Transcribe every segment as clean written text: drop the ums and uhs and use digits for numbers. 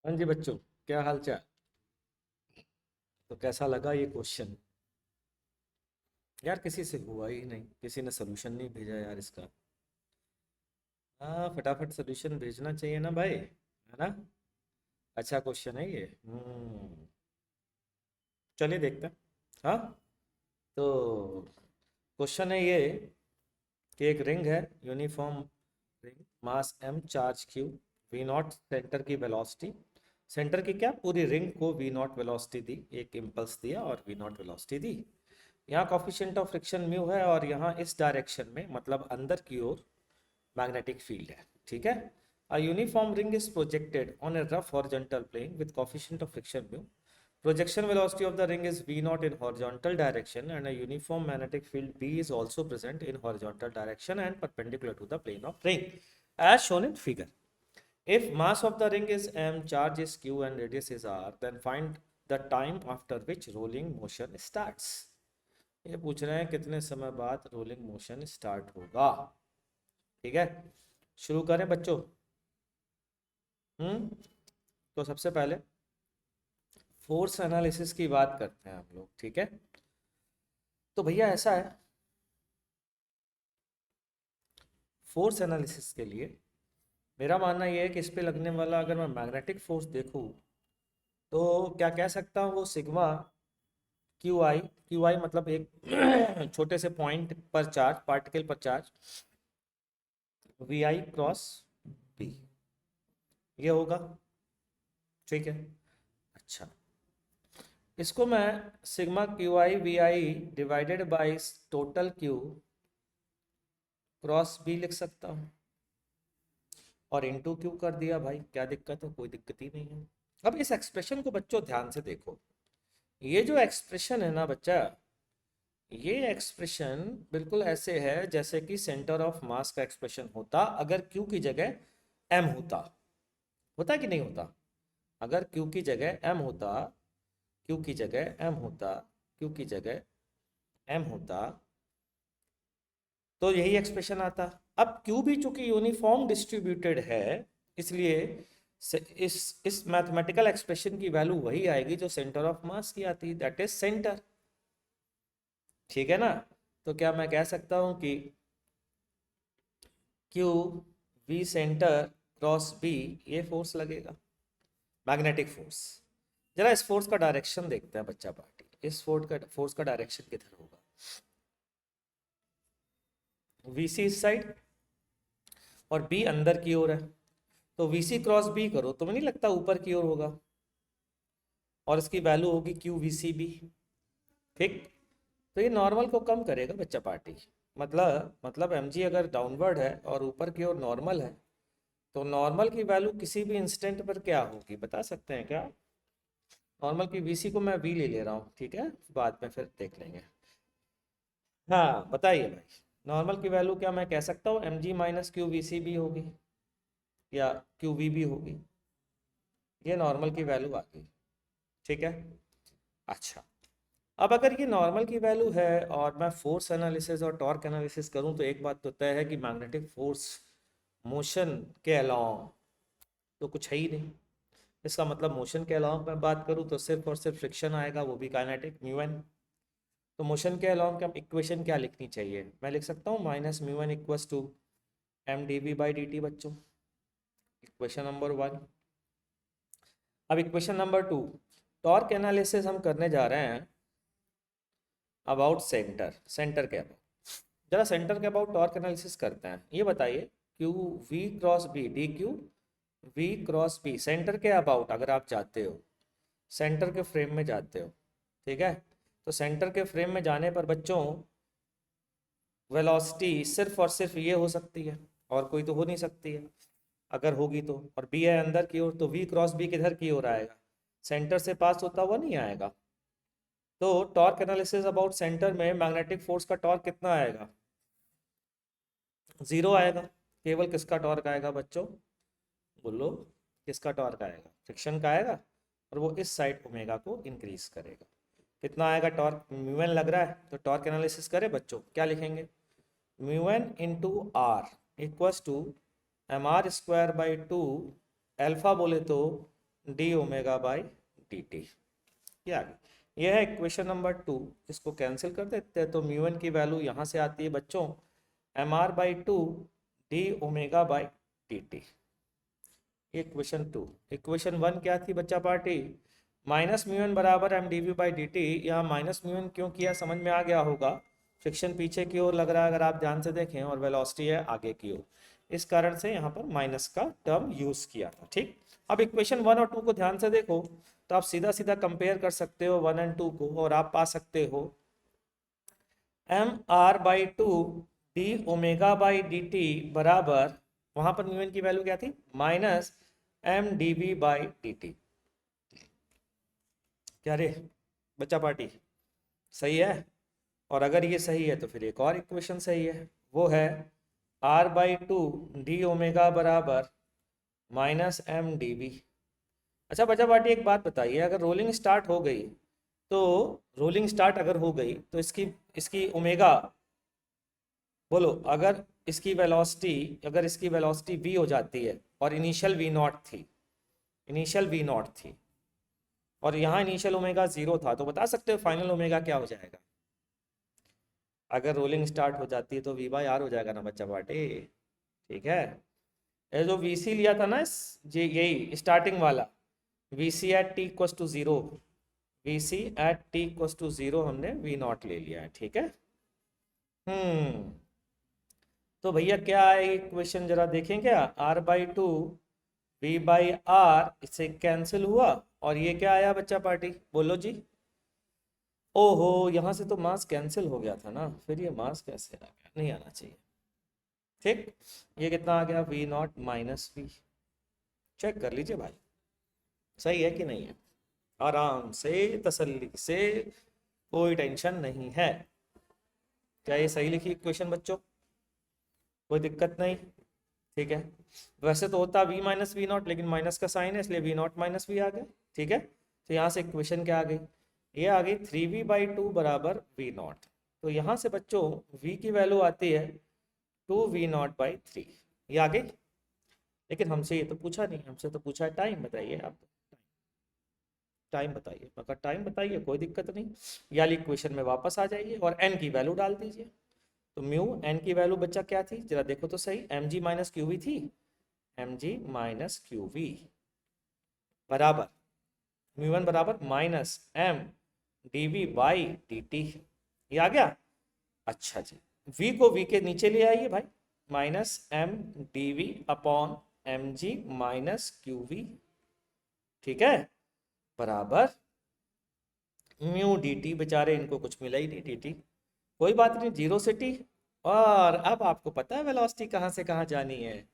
हाँ जी बच्चों, क्या हाल चाल। तो कैसा लगा ये क्वेश्चन? यार किसी से हुआ ही नहीं, किसी ने सोल्यूशन नहीं भेजा यार इसका। हाँ, फटाफट सोल्यूशन भेजना चाहिए ना भाई, है ना। अच्छा क्वेश्चन है ये। चलिए देखते हैं। हाँ, तो क्वेश्चन है ये कि एक रिंग है, uniform ring, mass m, charge q, v not centre की वेलोसिटी। सेंटर की क्या, पूरी रिंग को v नॉट वेलोसिटी दी, एक इम्पल्स दिया और v नॉट वेलोसिटी दी। यहाँ कॉफिशिएंट ऑफ फ्रिक्शन म्यू है और यहाँ इस डायरेक्शन में मतलब अंदर की ओर मैग्नेटिक फील्ड है। ठीक है। A uniform ring is projected on a rough horizontal plane with coefficient of friction mu. Projection velocity of the ring is v naught in horizontal direction and a uniform magnetic field B is also present in horizontal direction and perpendicular to the plane of ring as shown in figure. If mass of the ring is m, charge is q and radius is r, then find the time after which rolling motion starts. ये पूछ रहे हैं कितने समय बाद rolling motion start होगा। ठीक है, शुरू करें बच्चों। हम्म तो सबसे पहले फोर्स एनालिसिस की बात करते हैं हम लोग। ठीक है, तो भैया ऐसा है, फोर्स एनालिसिस के लिए मेरा मानना यह है कि इस पे लगने वाला अगर मैं मैग्नेटिक फोर्स देखूं तो क्या कह सकता हूँ, वो सिग्मा क्यू आई मतलब एक छोटे से पॉइंट पर चार्ज, पार्टिकल पर charge, V I cross B, ये होगा। ठीक है। अच्छा, इसको मैं sigma Q I V I divided by total Q cross B लिख सकता हूँ और इनटू क्यू कर दिया। भाई क्या दिक्कत है, कोई दिक्कत ही नहीं है। अब इस एक्सप्रेशन को बच्चों ध्यान से देखो। ये जो एक्सप्रेशन है ना बच्चा, ये एक्सप्रेशन बिल्कुल ऐसे है जैसे कि सेंटर ऑफ मास का एक्सप्रेशन होता अगर क्यू की जगह एम होता। होता कि नहीं होता? अगर क्यू की जगह एम होता, क्यू की जगह एम होता, क्यू की जगह एम होता, तो यही एक्सप्रेशन आता। अब क्यू भी चूंकि यूनिफॉर्म डिस्ट्रीब्यूटेड है, इसलिए इस मैथमेटिकल एक्सप्रेशन की वैल्यू वही आएगी जो सेंटर ऑफ मास की आती, दैट इज सेंटर। ठीक है ना। तो क्या मैं कह सकता हूं कि Q V centre cross B, ये फोर्स लगेगा, मैग्नेटिक फोर्स। जरा इस फोर्स का डायरेक्शन देखते हैं बच्चा पार्टी, इस फोर्स का डायरेक्शन किधर होगा। वी सी इस साइड और बी अंदर की ओर है, तो वी सी क्रॉस बी करो तो मुझे नहीं लगता ऊपर की ओर होगा, और इसकी वैल्यू होगी क्यू वी सी बी। ठीक। तो ये नॉर्मल को कम करेगा बच्चा पार्टी। मतलब एम जी अगर डाउनवर्ड है और ऊपर की ओर नॉर्मल है, तो नॉर्मल की वैल्यू किसी भी इंस्टेंट पर क्या होगी बता सकते हैं क्या? नॉर्मल की वीसी को मैं वी ले ले रहा हूँ, ठीक है, बाद में फिर देख लेंगे। हाँ बताइए भाई, नॉर्मल की वैल्यू क्या मैं कह सकता हूँ M G minus Q V C भी होगी या क्यू वी भी होगी। ये नॉर्मल की वैल्यू आ गई। ठीक है। अच्छा, अब अगर ये नॉर्मल की वैल्यू है और मैं फोर्स एनालिसिस और टॉर्क एनालिसिस करूं तो एक बात तो तय है कि मैग्नेटिक फोर्स मोशन के अलावा तो कुछ है ही नहीं। इसका मतलब मोशन के अलावा मैं बात करूं तो सिर्फ और सिर्फ फ्रिक्शन आएगा, वो भी काइनेटिक म्यू एन। तो मोशन के अलावा क्या इक्वेशन क्या लिखनी चाहिए? मैं लिख सकता हूँ minus mu N equals to M D V by D T बच्चों, इक्वेशन नंबर वन। अब equation number two, torque analysis हम करने जा रहे हैं अबाउट सेंटर, सेंटर के अबाउट। जरा सेंटर के अबाउट टॉर्क एनालिसिस करते हैं। ये बताइए Q V cross B D Q V cross B, centre के अबाउट अगर आप जाते हो, सेंटर के फ्रेम में जाते हो, ठीक है, तो सेंटर के फ्रेम में जाने पर बच्चों वेलोसिटी सिर्फ और सिर्फ ये हो सकती है और कोई तो हो नहीं सकती है। अगर होगी तो, और बी है अंदर की ओर, तो वी क्रॉस बी किधर की ओर आएगा? सेंटर से पास होता हुआ नहीं आएगा। तो टॉर्क एनालिसिस अबाउट सेंटर में मैग्नेटिक फोर्स का टॉर्क कितना आएगा? जीरो आएगा। केवल किसका टॉर्क आएगा बच्चों, बोलो, किसका टॉर्क आएगा? फ्रिक्शन का आएगा, और वो इस साइड ओमेगा को इंक्रीज करेगा। कितना आएगा टॉर्क? म्यू एन लग रहा है, तो टॉर्क एनालिसिस करें बच्चों, क्या लिखेंगे? Mu N into R equals to M R square by two, alpha बोले तो D omega by D T. यह है इक्वेशन नंबर 2। इसको कैंसिल कर देते हैं तो म्यू एन की वैल्यू यहाँ से आती है बच्चों M R by two D omega by D T. Equation 2। Equation 1 क्या थी बच्चा पार्टी? माइनस म्यू एन बराबर M D V by D T. यहाँ माइनस म्यू एन क्यों किया समझ में आ गया होगा। फ्रिक्शन पीछे की ओर लग रहा है अगर आप ध्यान से देखें, और वेलोसिटी है आगे की ओर, इस कारण से यहाँ पर माइनस का टर्म यूज किया था। ठीक, अब इक्वेशन 1 और 2 को ध्यान से देखो तो आप सीधा सीधा कंपेयर कर सकते हो 1 और 2 को, और आप पा सकते हो M R by two D omega by D T बराबर, वहां पर म्यू एन की वैल्यू क्या थी? Minus M D V by D T. क्या रे बच्चा पार्टी, सही है? और अगर ये सही है तो फिर एक और इक्वेशन सही है, वो है R by two D omega बराबर माइनस एम डी वी। अच्छा बच्चा पार्टी एक बात बताइए, अगर रोलिंग स्टार्ट हो गई तो रोलिंग स्टार्ट अगर हो गई तो इसकी इसकी ओमेगा, बोलो, अगर इसकी वेलोसिटी v हो जाती है और इनिशियल v नॉट थी, और यहाँ इनिशियल ओमेगा 0 था, तो बता सकते हो फाइनल ओमेगा क्या हो जाएगा? अगर रोलिंग स्टार्ट हो जाती है तो v बाई आर हो जाएगा ना बच्चा पार्टी। ठीक है, ये जो vc लिया था ना, यही स्टार्टिंग वाला vc at t equals to 0, vc at t equals to 0 हमने v नॉट ले लिया है। ठीक है, तो भैया क्या है इक्वेशन जरा देखें क्या? r by two V by R, इससे कैंसिल हुआ, और ये क्या आया बच्चा पार्टी, बोलो जी? ओहो, यहाँ से तो मास कैंसिल हो गया था ना, फिर ये मास कैसे आ गया? नहीं आना चाहिए। ठीक, ये कितना आ गया? V naught minus V. Check कर लीजिए भाई, सही है कि नहीं है? आराम से, तसल्ली से, कोई टेंशन नहीं है। क्या ये सही लिखी इक्वेशन बच्चों? कोई दिक्कत नहीं? ठीक है, वैसे तो होता v माइनस वी नॉट, लेकिन माइनस का साइन है इसलिए v नॉट माइनस वी आ गया। ठीक है, तो यहाँ से इक्वेशन क्या आ गई? ये आ गई 3v बाई टू बराबर v नॉट। तो यहाँ से बच्चों v की वैल्यू आती है 2v नॉट बाई 3, ये आ गई। लेकिन हमसे ये तो पूछा नहीं, हमसे तो पूछा है टाइम बताइए आप, टाइम बताइए, मगर टाइम बताइए, कोई दिक्कत नहीं। या इक्वेशन में वापस आ जाइए और n की वैल्यू डाल दीजिए। तो म्यू एन की वैल्यू बच्चा क्या थी, जरा देखो तो सही, M G minus Q V थी, M G minus Q V बराबर म्यू वन बराबर minus M D V by D T. ये आ गया। अच्छा जी, v को v के नीचे ले आइए भाई, minus M D V upon M G minus Q V. ठीक है, बराबर म्यू डी टी, बेचारे इनको कुछ मिला ही नहीं डी टी, कोई बात नहीं, 0 से t। और अब आपको पता है वेलोसिटी कहाँ से कहाँ जानी है,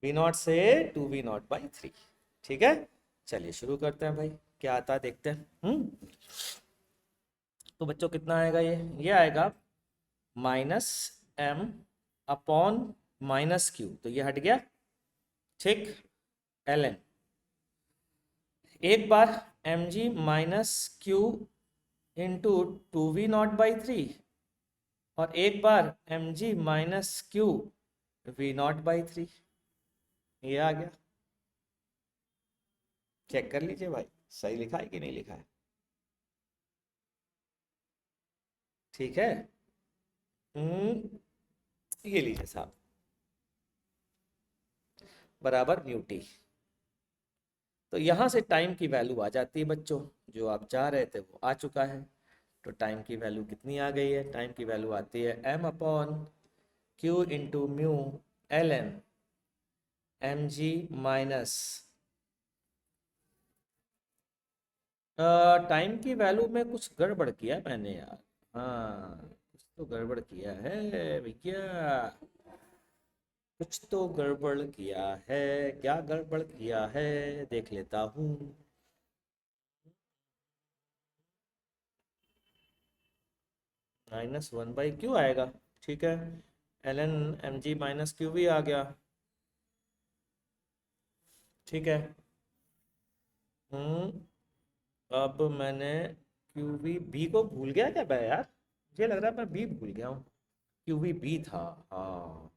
v नॉट से 2v नॉट बाई 3। ठीक है, चलिए शुरू करते हैं भाई, क्या आता है देखते हैं। तो बच्चों कितना आएगा? ये आएगा minus m upon minus Q, तो ये हट गया। ठीक, ln एक बार mg minus Q into 2v naught by 3, और एक बार mg minus Q V not by 3, ये आ गया। चेक कर लीजिए भाई, सही लिखा है कि नहीं लिखा है? ठीक है, ये लीजिए साहब, बराबर म्यू टी। तो यहाँ से टाइम की वैल्यू आ जाती है बच्चों, जो आप चाह रहे थे वो आ चुका है। तो टाइम की वैल्यू कितनी आ गई है? टाइम की वैल्यू आती है m upon Q into mu L N M G minus, time की वैल्यू में कुछ गड़बड़ किया मैंने यार। हाँ, कुछ तो गड़बड़ किया है भैया, कुछ तो गड़बड़ किया है। क्या गड़बड़ किया है देख लेता हूँ। माइनस वन बाई क्यू आएगा। ठीक है, L N M G minus Q भी आ गया। ठीक है, अब मैंने क्यू वी बी को भूल गया क्या मैं यार? मुझे लग रहा है मैं बी भूल गया हूँ। क्यू वी बी था, हाँ,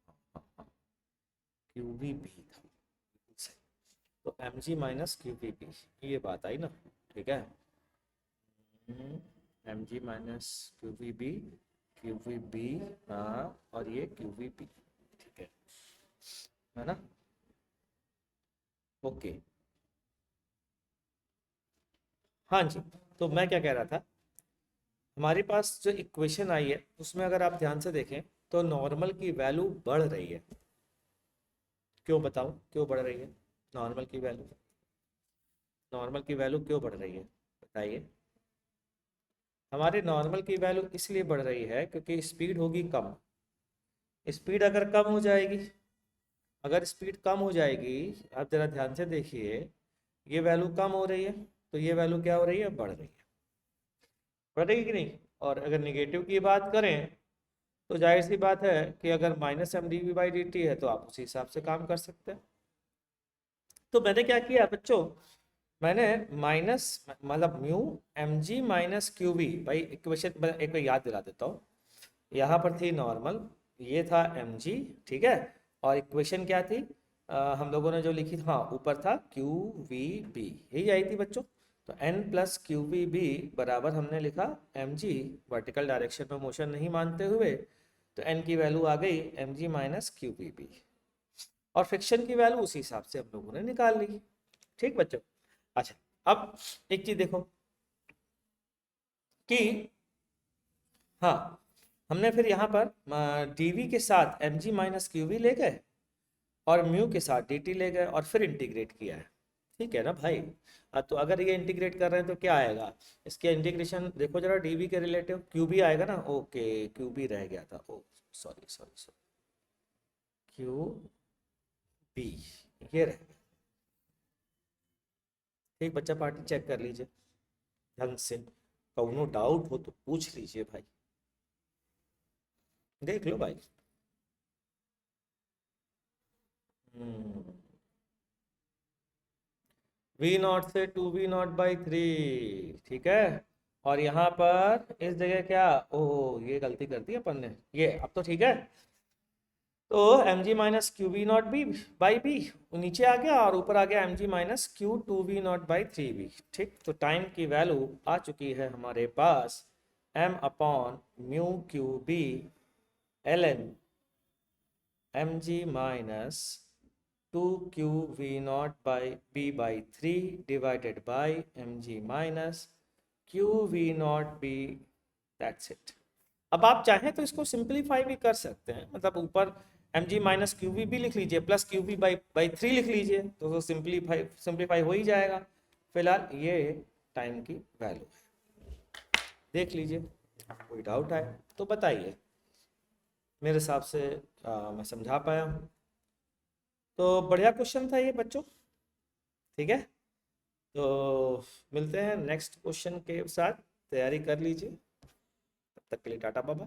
क्यू वी बी था, सही। तो M G minus Q V B, ये बात आई ना, ठीक है। M G minus Q V B, हाँ, और ये क्यू वी बी, ठीक है ना, ओके। हाँ जी, तो मैं क्या कह रहा था, हमारे पास जो इक्वेशन आई है उसमें अगर आप ध्यान से देखें तो नॉर्मल की वैल्यू बढ़ रही है। क्यों बताओ, क्यों बढ़ रही है नॉर्मल की वैल्यू? नॉर्मल की वैल्यू क्यों बढ़ रही है बताइए। हमारे नॉर्मल की वैल्यू इसलिए बढ़ रही है क्योंकि स्पीड होगी कम। स्पीड अगर कम हो जाएगी, अगर स्पीड कम हो जाएगी, आप जरा ध्यान से देखिए, ये वैल्यू कम हो रही है, तो ये वैल्यू क्या हो रही है, बढ़ रही है। बढ़ रही है कि नहीं? और अगर निगेटिव की बात करें तो जाहिर सी बात है कि अगर minus M D V by D T है तो आप उसी हिसाब से काम कर सकते हैं। तो मैंने क्या किया बच्चों, मैंने माइनस मतलब mu M G minus Q V, भाई इक्वेशन एक बार याद दिला देता हूँ। यहाँ पर थी नॉर्मल, ये था एम जी, ठीक है। और इक्वेशन क्या थी, हम लोगों ने जो लिखी थी, हाँ ऊपर था क्यू वी बी, यही आई थी बच्चों। तो N plus Q V B बराबर हमने लिखा एम जी, वर्टिकल डायरेक्शन में मोशन नहीं मानते हुए, तो एन की वैल्यू आ गई M G minus Q V B, और फ्रिक्शन की वैल्यू उसी हिसाब से हम लोगों ने निकाल ली। ठीक बच्चों। अच्छा, अब एक चीज देखो कि, हाँ, हमने फिर यहाँ पर डीवी के साथ M G minus Q V ले गए और म्यू के साथ डी टी ले गए और फिर इंटीग्रेट किया है। ठीक है ना भाई? तो अगर ये इंटीग्रेट कर रहे हैं तो क्या आएगा, इसके इंटीग्रेशन देखो जरा, डीवी के रिलेटिव क्यू बी आएगा ना, ओके क्यू बी रह गया था, oh sorry sorry sorry, Q B ये रह गया। ठीक बच्चा, पार्टी चेक कर लीजिए ढंग से, कौनो डाउट हो तो पूछ लीजिए भाई, देख लो भाई। वी नॉट से two V not by three, ठीक है। और यहाँ पर इस जगह क्या, ओह ये गलती कर दी अपन ने, ये अब तो ठीक है। तो M G minus Q V not B by B नीचे आ गया, और ऊपर आ गया M G minus Q two V not by three B. ठीक, तो टाइम की वैल्यू आ चुकी है हमारे पास M upon mu Q B L N M G minus two Q V not by B by three divided by M G minus Q V not B, that's it. अब आप चाहें तो इसको सिंप्लीफाई भी कर सकते हैं, मतलब ऊपर M G minus Q V भी लिख लीजिए plus Q V by by three लिख लीजिए, तो वो सिंप्लीफाई सिंप्लीफाई हो ही जाएगा। फिलहाल ये टाइम की वैल्यू है, देख लीजिए, कोई डाउट है तो बताइए। मेरे हिसाब से मैं समझा पाया हूँ। तो बढ़िया क्वेश्चन था ये बच्चों, ठीक है। तो मिलते हैं नेक्स्ट क्वेश्चन के साथ, तैयारी कर लीजिए, तब तक के लिए टाटा बाबा।